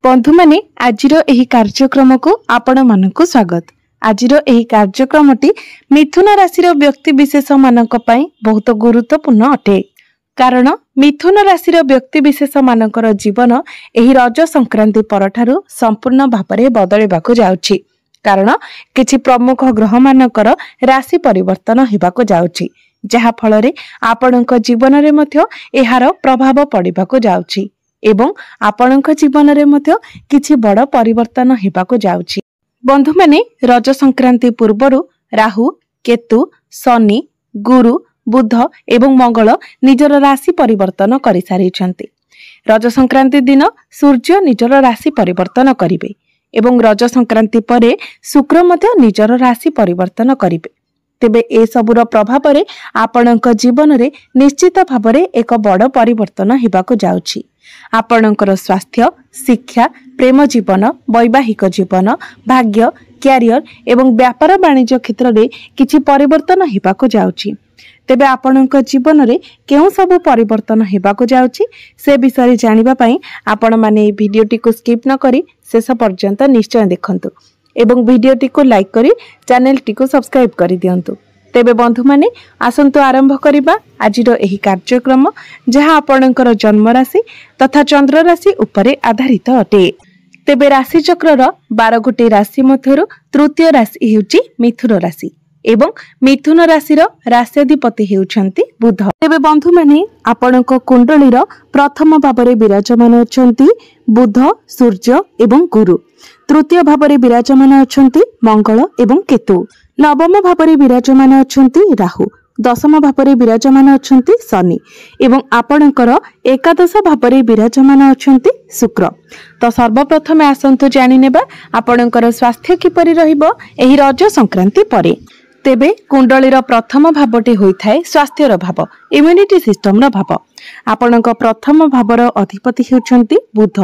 बंधु माने आजिर एही कार्यक्रम को आपण मानकु स्वागत। आजिर एही कार्यक्रमटी मिथुन राशि व्यक्ति विशेष मानक पई बहुत गुरुत्वपूर्ण अटे। कारण मिथुन राशि व्यक्ति विशेष मानकर जीवन एही रज संक्रांति परठारु संपूर्ण भाବରେ बदलिबाकु जाउछि। कारण किछि प्रमुख ग्रह मानकर राशि परिवर्तन हेबाकु जाउछि, जहा फलरे आपणक जीवन रे मध्य एहार प्रभाव पड़िबाकु जाउछि एवं आपणक जीवन रे मध्य किछि बड़ परिवर्तन हेबाकु जाउछि। बंधु माने रज संक्रांति पूर्वरु राहु, केतु, शनि, गुरु, बुध एवं मंगल निजर राशि परिवर्तन करि सारिछन्ति। रज संक्रांति दिन सूर्य निजर राशि परिवर्तन करिवे एवं रज संक्रांति परे शुक्र मध्य निजर राशि परिवर्तन करिवे। तेबे ए सबुर प्रभाव रे आपणक जीवन रे निश्चित भावरे एक बड़ परिवर्तन हेबाकु जाउछि। आपणकर स्वास्थ्य, शिक्षा, प्रेम जीवन, वैवाहिक जीवन, भाग्य, क्यारियर एवं व्यापार वाणिज्य क्षेत्र में किछि परिवर्तन हेबाकु जाउछि। तेबे आपणक जीवन रे केउ सब परिवर्तन हेबाकु जाउछि से विषय जानिबा पई आपण माने भिडियोटी को स्किप न करी शेष पर्यंत निश्चय देखंतु एवं भिडियोटी को लाइक करी चैनल टी को सब्सक्राइब करी दियंतु। तेबे बंधु माने आसंतु आरंभ करिबा आजिर एही कार्यक्रम जहा आपणकर जन्म राशि तथा चंद्र राशि उपरे आधारित अटे। तेबे राशि चक्रर 12 गोटी राशि मध्यरु तृतीय राशि हेउची मिथुन राशि एवं मिथुन राशिर राश्याधिपति हेउछंती बुध। तेबे बंधु माने आपणक कुंडलीर प्रथम भावरे विराजमान अछंती बुध, सूर्य एवं गुरु। तृतीय भावरे विराजमान अछंती मंगल एवं केतु। नवम भावरे विराजमान अछंती राहु। दशम भावरे विराजमान अछंती शनि एवं आपणकर एकादश भावरे विराजमान अछंती शुक्र। तो सर्वप्रथमे आसंतु जानि नेबा आपणकर स्वास्थ्य किपरि रहिबो एही रज संक्रांति परे। तेबे कुंडलीर प्रथम भावटी होइथाय स्वास्थ्यर भाव, इम्यूनिटी सिस्टम रो भाव। आपणक प्रथम भावर अधिपति हेउछंती बुध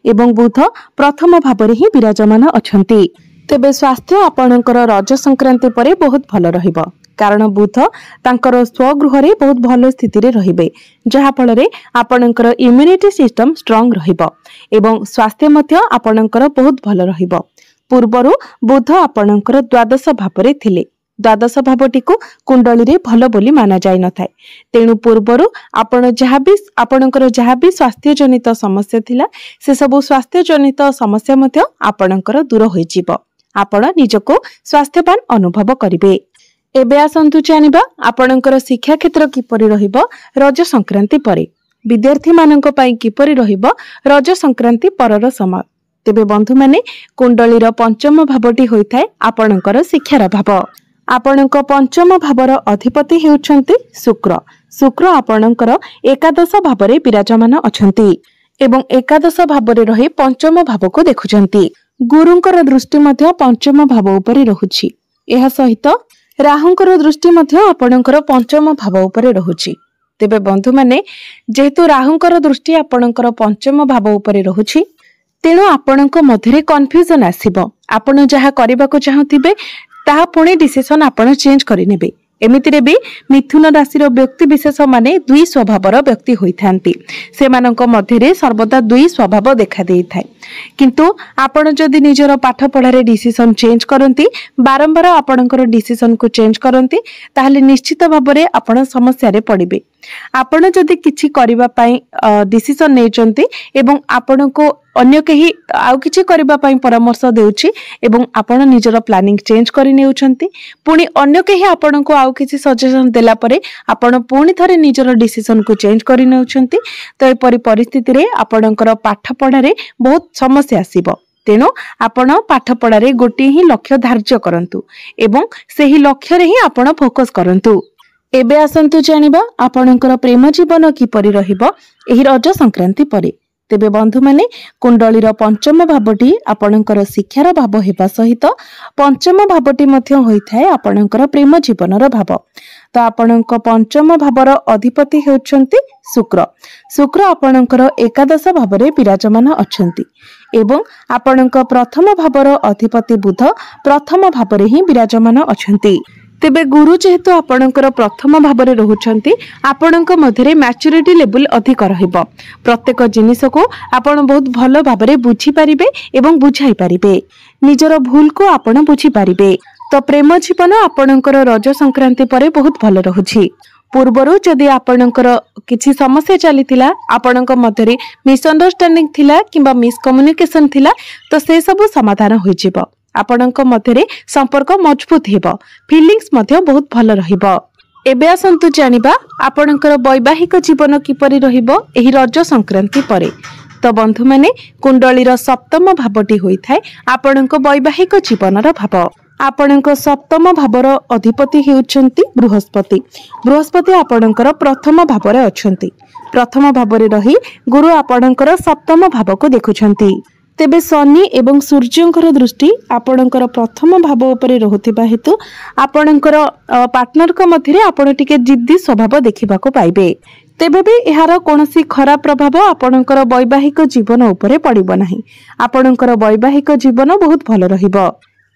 एवं बुध प्रथम भावरे ही विराजमान अछंती। तेबे स्वास्थ्य आपणकर रज संक्रांति परे बहुत भल रहिबो, कारण बुध तांकर स्वगृह रे बहुत भल स्थिति रे रहिबे, जहा फलरे आपणकर इम्यूनिटी सिस्टम स्ट्रांग रहिबो एवं स्वास्थ्य मध्य आपणकर बहुत भल रहिबो। पूर्वरु बुध आपणकर द्वादश भावरे थिले। द्वादश भावटी को कुंडली रे भल बोली माना जाय न थाए। तेणु पूर्वरु आपणकर जहाबी स्वास्थ्य जनित समस्या थिला से सब स्वास्थ्य जनित समस्या मध्य आपणकर दूर होई जिवो। आपण निजको स्वास्थ्यवान अनुभव करिवे। एबे आसंतु जानिबा आपणकर शिक्षा क्षेत्र किपरि रहिबो रज संक्रांति परे। विद्यार्थी मानक पई किपरि रहिबो रज संक्रांति परर समय। तेबे बंधु माने कुंडलीर पंचम भावटी होइथाय आपणकर शिक्षार भाव। आपणक पंचम भावर अधिपति हेउछंती शुक्र। शुक्र आपणकर एकादश भावरे विराजमान अछंती एवं एकादश भावरे रही पंचम भाव को देखुछंती। गुरुंकर दृष्टि मध्य पंचम भाव उपरे रहुछि। एहा सहित राहुंकर दृष्टि मध्य आपणकर पंचम भाव उपरे रहुछि। तेबे बंधु माने जेहेतु राहुंकर दृष्टि आपणकर पंचम भाव उपरे रहुछि, तेणु आपणक मध्यरे कन्फ्यूजन आसीबो। आपण जहा करबाको चाहथिबे ताहा पुणी डिसिजन आपण चेंज करि नेबे। एमितिरे भी मिथुन राशिर व्यक्ति विशेष माने दुई स्वभावर व्यक्ति होइथांती। सेमानक मध्यरे सर्वदा दुई स्वभाव देखा देइथाय। किंतु आपण जदि निजर पाठ पढारे डिसिजन चेंज करंती, बारंबार आपणकर डिसिजन को चेंज करंती, ताहले निश्चित भाबरे आपण समस्या रे पडिबे। आपण जदि किछि करिबा पई डिसिजन नेचंती एवं आपणको अन्य केही आउ किछि करिबा पई परामर्श देउछि एवं आपण निजर प्लानिंग चेंज करि नेउछंती, पुणी अन्य केही आपणको आउ किछि सजेशन देला परे आपण पुणी थरे निजर डिसिजन को चेंज करि नेउछंती। तो एपरि परिस्थिति रे आपणकर पाठ पढारे बहुत समस्या आसीबो। तेणु आपण पाठ पढारे गोटी ही लक्ष्य धार्य करंतु एवं सेही लक्ष्य रे ही आपण फोकस करंतु। एबे आसंतु जानिबा आपणकर प्रेम जीवन किपरि रहिबो एही रज संक्रांति परे। तेबे बंधु माने कुंडलीर पंचम भावटी आपणकर शिक्षार भाव हेबा सहित पंचम भावटी मध्य होइथाय आपणकर प्रेम जीवनर भाव। तो आपणक पंचम भावर अधिपति हेउछंती शुक्र। शुक्र आपणकर एकादश भावरे विराजमान अछंती एवं आपणक प्रथम भावर अधिपति बुध प्रथम भावरे ही विराजमान अछंती। तेबे गुरु जेहेतु आपणकर प्रथम भाव में रोचंती आपणक मध्यरे मैच्योरिटी लेवल अधिक रहिबो। प्रत्येक जिनिस को आपण बहुत भल भाव में बुझी पारिबे एवं बुझाई पारिबे। निजर भूल को आपण बुझी पारिबे। तो प्रेम जीवन आपणकर रज संक्रांति परे बहुत भल रहुछि। पूर्वरु जदि आपणकर किछि समस्या चलीथिला आपणक मध्यरे मिसअंडरस्टैंडिंग थिला किंबा मिसकम्युनिकेशन थिला तो से सब समाधान होई जिवो। आपणक मध्यरे संपर्क मजबूत हेबो। फीलिंग्स मध्य बहुत भल रहिबो। एबे आसंतु जानिबा आपणकर वैवाहिक जीवन किपरि रहिबो एही रज संक्रांति परे। तो बंधु माने कुंडलीर सप्तम भावटी होइथाय आपणक वैवाहिक जीवनर भाव। आपणक सप्तम भावर अधिपति हेउछंती बृहस्पति। बृहस्पति आपणकर प्रथम भाव रे अछंती। प्रथम भाव रे रही गुरु आपणकर सप्तम भाव को देखुछंती। तेबे शनि एवं सूर्यंकर दृष्टि आपणकर प्रथम भाव उपरे रहुथिबा हेतु आपणकर पार्टनर को मध्यरे आपण टिके जिद्दी स्वभाव देखिबा को पाइबे। तेबे भी एहार कोनोसी खराब प्रभाव आपणकर वैवाहिक जीवन उपरे पड़िबो नाही। आपणकर वैवाहिक जीवन बहुत भल रहिबो।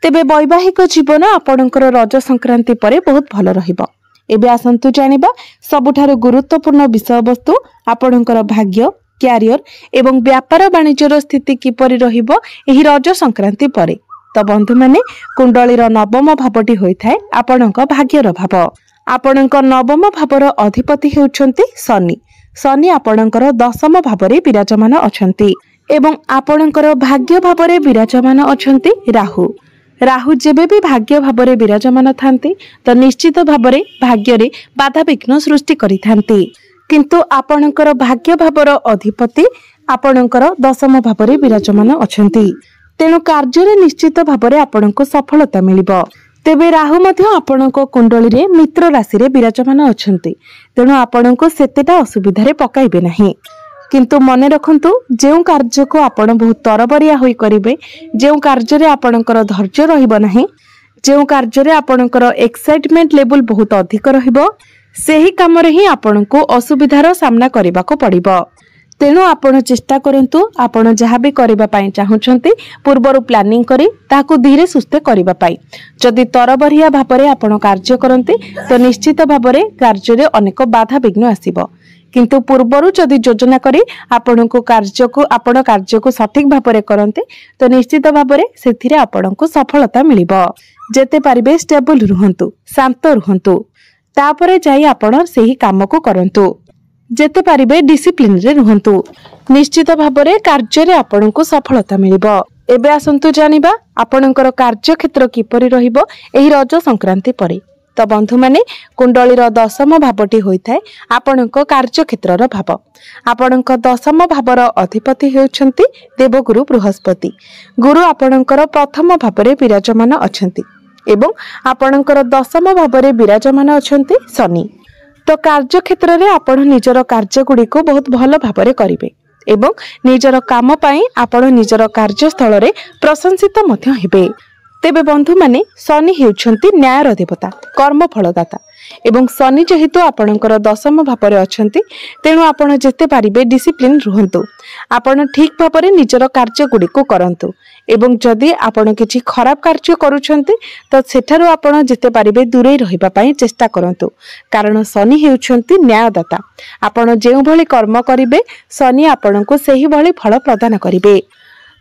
तेबे वैवाहिक जीवन आपणकर रज संक्रांति परे बहुत भल रहिबो। एबे आसंतु जानिबा सबुठारु गुरुत्वपूर्ण विषय वस्तु आपणकर भाग्य क्यारियर एवं व्यापार वाणिज्यर स्थिति किपरि रहिबो एही रज संक्रांति परे। तो बंधु माने कुंडलीर नवम भावटी होइथाय आपणक भाग्यर भाव। आपणक नवम भावर अधिपति हेउछंती शनि। शनि आपणकर दशम भावरे विराजमान अछंती एवं आपणकर भाग्य भावरे विराजमान अछंती राहु। राहु जेबे भी भाग्य भावरे विराजमान थांती तो निश्चित भावरे भाग्यरे बाधा विघ्न सृष्टि करिथांती। किंतु आपणकर भाग्य भावर अधिपति आपणकर दशम भावरे विराजमान अछंती। तेणु कार्य निश्चित भावरे आपणको सफलता मिलिबो। तेबे राहु मध्य आपणक कुंडली रे मित्र राशि रे विराजमान अछंती। तेणु आपणको सेतेटा असुविधा रे पकाइबे नाही। किंतु मने रखंतु जेउ कार्य को आपण बहुत तरबरिया होई करिवे, जेउ कार्य रे आपणकर धैर्य रहिबो नाही, जेउ कार्य रे आपणकर एक्साइटमेंट लेवल बहुत अधिक रहिबो सेही काम रे ही आपणको असुविधार सामना करबाको पड़िबो। तेणु आपण चेष्टा करंतु आपण जहाँ भी करबा पाई चाहुछंती पूर्वरु प्लानिंग करी ताकू धीरे सुस्थे करबा पाई। जदि तरबरिया भाबरे आपण कार्य करंती तो निश्चित भाबरे कार्य रे अनेक बाधा विघ्न आसीबो। किंतु पूर्वरु जदि योजना करी आपणको कार्य को सठिक भाबरे करंते तो निश्चित भाबरे सेथिरे आपणको सफलता मिलिबो। जेते पारिबे स्टेबल रुहंतु, शांत रुहंतु, तापरे जाई आपण सेही काम को करंतु। जेते पारिबे डिसिप्लिन रे रुहंतु, निश्चित भाबरे कार्य रे आपणको सफलता मिलिबो। एबे आसंतु जानिबा आपणकर कार्य क्षेत्र किपरि रहिबो एही रज संक्रांति परे। तो बंधु माने कुंडलीर दशम भावटी होइथाय आपणक कार्य क्षेत्रर भाव। आपणक दशम भावर अधिपति हेउछंती देवगुरु बृहस्पति। गुरु आपणकर प्रथम भावरे विराजमान अछंती एवं आपणकर दशम भावरे विराजमान अछंती शनि। तो कार्य क्षेत्र रे आपण निजर कार्य गुडी को बहुत भल भावरे करिवे एवं निजर काम पाई आपण निजर कार्यस्थल रे प्रशंसित मध्य हेबे। तेबे बंधु माने शनि हेउछंती न्यायर देवता, कर्म फलदाता एवं शनि जेहेतु आपणकर दशम भावरे अछंती तेणु आपण जेते पारिबे डिसिप्लिन रुहंतु, आपण ठीक भावरे निजर कार्य गुडी को करंतु एवं जदि आपण किछि खराब कार्य करूछंती तो सेठारु आपण जेते पारिबे दूरे रहिबा पई चेष्टा करंतु। कारण शनि हेउछंती न्यायदाता। आपण जेउ भली कर्म करिवे शनि आपणको सेही भली फल प्रदान करिवे।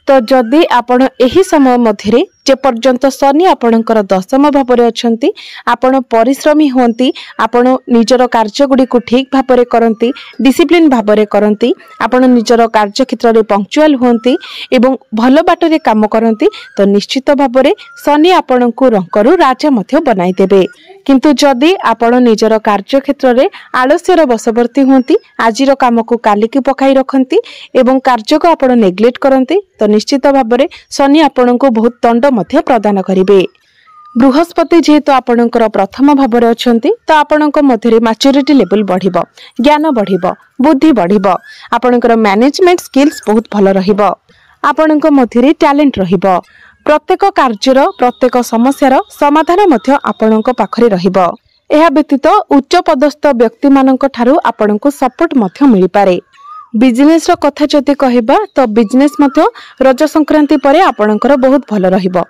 तो जदि आपण एही समय मध्यरे जे पर्यंत शनि आपणकर दशम भावरे अछंती आपण परिश्रमी होंती, आपण निजर कार्य गुडी को ठीक भावरे करंती, डिसिप्लिन भावरे करंती, आपण निजर कार्य क्षेत्र रे पंक्चुअल होंती एवं भल बाटरे काम करंती तो निश्चित भावरे शनि आपणको रंकरु राजा मध्य बनाई देबे। किंतु जदि आपण निजर कार्य क्षेत्र रे आलस्यर बशवर्ती होंती, आजिर काम को काली की पकाई रखंती एवं कार्य को आपण नेग्लेक्ट करंती तो निश्चित भावरे शनि आपणको बहुत दंड मध्य प्रदान करिवे। बृहस्पति जेहेतु आपणकर प्रथम भावरे अछंती तो आपणक मध्यरे मैच्योरिटी लेवल बढ़िबो, ज्ञान बढ़िबो, बुद्धि बढ़िबो, आपणकर मैनेजमेंट स्किल्स बहुत भल रहिबो, आपणक मध्यरे टैलेंट रहिबो। प्रत्येक कार्यर प्रत्येक समस्यार समाधान मध्य आपणक पाखरे रहिबो। एहा व्यतीत उच्च पदस्थ व्यक्ति मानक ठारू आपणको सपोर्ट मध्य मिलि पारे। बिजनेस रो कथा जति कहबा तो बिजनेस मध्य रज संक्रांति परे आपणकर बहुत भल रहिबो।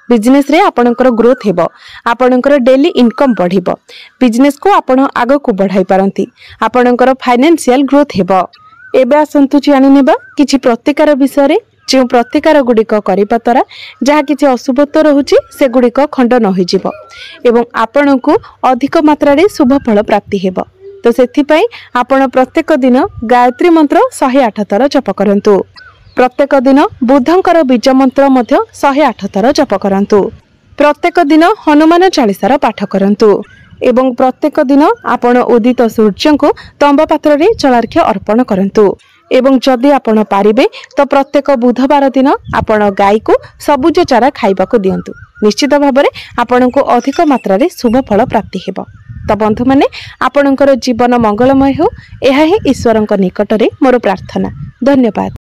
बिजनेस रे आपणकर ग्रोथ हेबो, आपणकर डेली इनकम बढ़िबो, बिजनेस को आपण आगो को बढ़ाई पारंती, आपणकर फाइनेंशियल ग्रोथ हेबो। एबे आसंतु जानि नेबा किछि प्रतिकार विषय रे, जो प्रतिकार गुड़िक करबा द्वारा जहाँ किसी अशुभत्व रहुछि से गुड़िक खंडन हो जिवो एवं आपण को अधिक मात्रा रे शुभ फल प्राप्ति हेबो। तो सेथिपई आपण प्रत्येक दिन गायत्री मंत्र 108 थर जप करंतु। प्रत्येक दिन बुधंकर बीज मंत्र मध्य 108 थर जप करंतु। प्रत्येक दिन हनुमान चालीसार पाठ करंतु एवं प्रत्येक दिन आपण उदित सूर्य को तंबा पात्र रे जलार्घ्य अर्पण करंतु। एवं जदि आपण पारिबे तो प्रत्येक बुधवार दिन आपण गाय को सबुज चारा खाइबाको दियंतु। निश्चित भाव में आपण को अधिक मात्रा रे शुभ फल प्राप्ति हेबो। तो बंधु माने आपणकर जीवन मंगलमय हो, यह ही ईश्वरंक निकटरे मोर प्रार्थना। धन्यवाद।